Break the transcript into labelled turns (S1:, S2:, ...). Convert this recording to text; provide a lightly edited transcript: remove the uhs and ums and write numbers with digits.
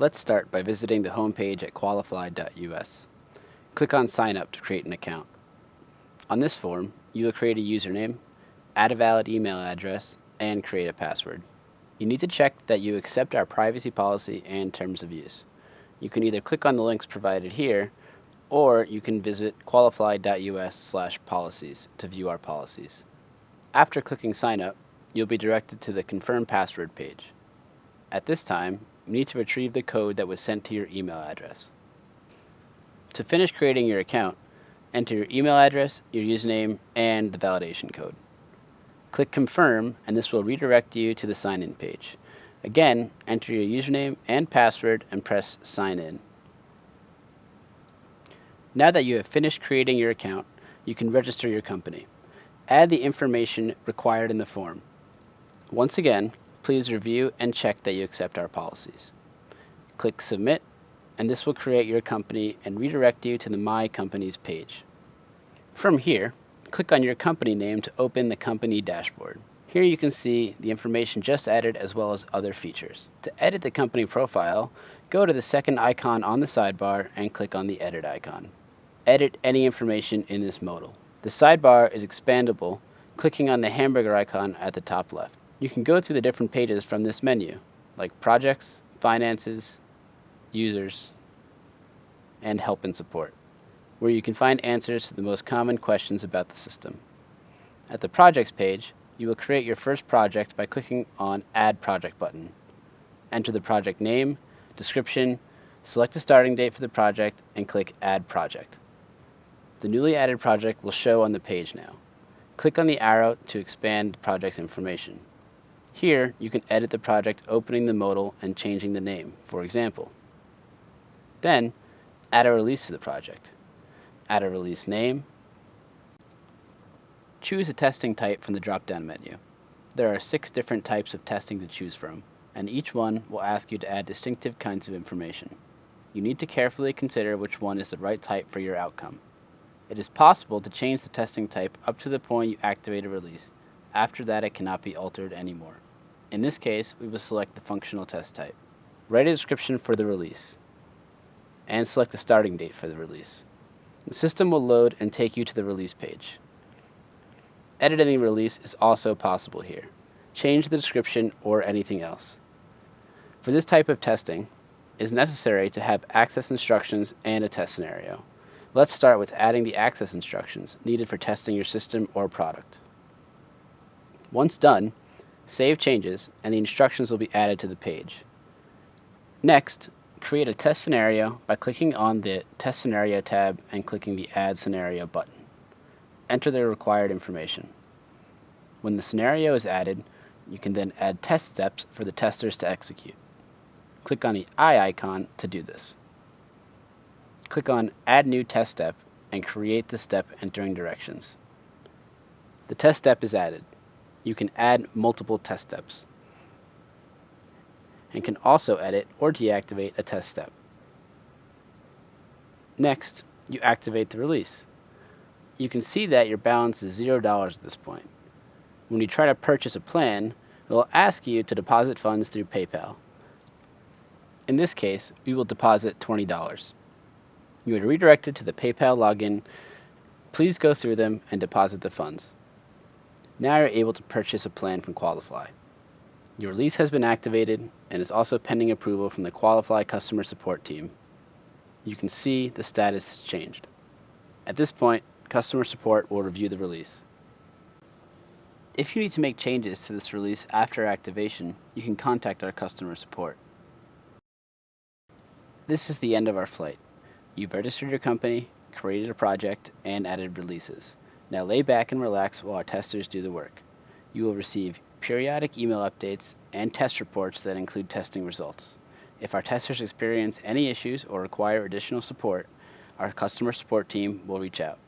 S1: Let's start by visiting the homepage at qualifly.us. Click on Sign Up to create an account. On this form, you will create a username, add a valid email address, and create a password. You need to check that you accept our privacy policy and terms of use. You can either click on the links provided here, or you can visit qualifly.us/policies to view our policies. After clicking Sign Up, you'll be directed to the Confirm Password page. At this time, you need to retrieve the code that was sent to your email address. To finish creating your account, enter your email address, your username, and the validation code. Click Confirm, and this will redirect you to the sign-in page. Again, enter your username and password and press Sign In. Now that you have finished creating your account, you can register your company. Add the information required in the form. Once again, please review and check that you accept our policies. Click Submit, and this will create your company and redirect you to the My Companies page. From here, click on your company name to open the company dashboard. Here you can see the information just added as well as other features. To edit the company profile, go to the second icon on the sidebar and click on the Edit icon. Edit any information in this modal. The sidebar is expandable, clicking on the hamburger icon at the top left. You can go through the different pages from this menu, like Projects, Finances, Users, and Help and Support, where you can find answers to the most common questions about the system. At the Projects page, you will create your first project by clicking on Add Project button. Enter the project name, description, select a starting date for the project, and click Add Project. The newly added project will show on the page now. Click on the arrow to expand the project's information. Here, you can edit the project opening the modal and changing the name, for example. Then, add a release to the project. Add a release name. Choose a testing type from the drop-down menu. There are 6 different types of testing to choose from, and each one will ask you to add distinctive kinds of information. You need to carefully consider which one is the right type for your outcome. It is possible to change the testing type up to the point you activate a release. After that, it cannot be altered anymore. In this case, we will select the functional test type. Write a description for the release, and select the starting date for the release. The system will load and take you to the release page. Editing the release is also possible here. Change the description or anything else. For this type of testing, it is necessary to have access instructions and a test scenario. Let's start with adding the access instructions needed for testing your system or product. Once done, save changes and the instructions will be added to the page. Next, create a test scenario by clicking on the Test Scenario tab and clicking the Add Scenario button. Enter the required information. When the scenario is added, you can then add test steps for the testers to execute. Click on the eye icon to do this. Click on Add New Test Step and create the step entering directions. The test step is added. You can add multiple test steps and can also edit or deactivate a test step. Next, you activate the release. You can see that your balance is $0 at this point. When you try to purchase a plan, it will ask you to deposit funds through PayPal. In this case, we will deposit $20. You are redirected to the PayPal login. Please go through them and deposit the funds. Now you're able to purchase a plan from Qualifly. Your lease has been activated and is also pending approval from the Qualifly customer support team. You can see the status has changed. At this point, customer support will review the release. If you need to make changes to this release after activation, you can contact our customer support. This is the end of our flight. You've registered your company, created a project, and added releases. Now lay back and relax while our testers do the work. You will receive periodic email updates and test reports that include testing results. If our testers experience any issues or require additional support, our customer support team will reach out.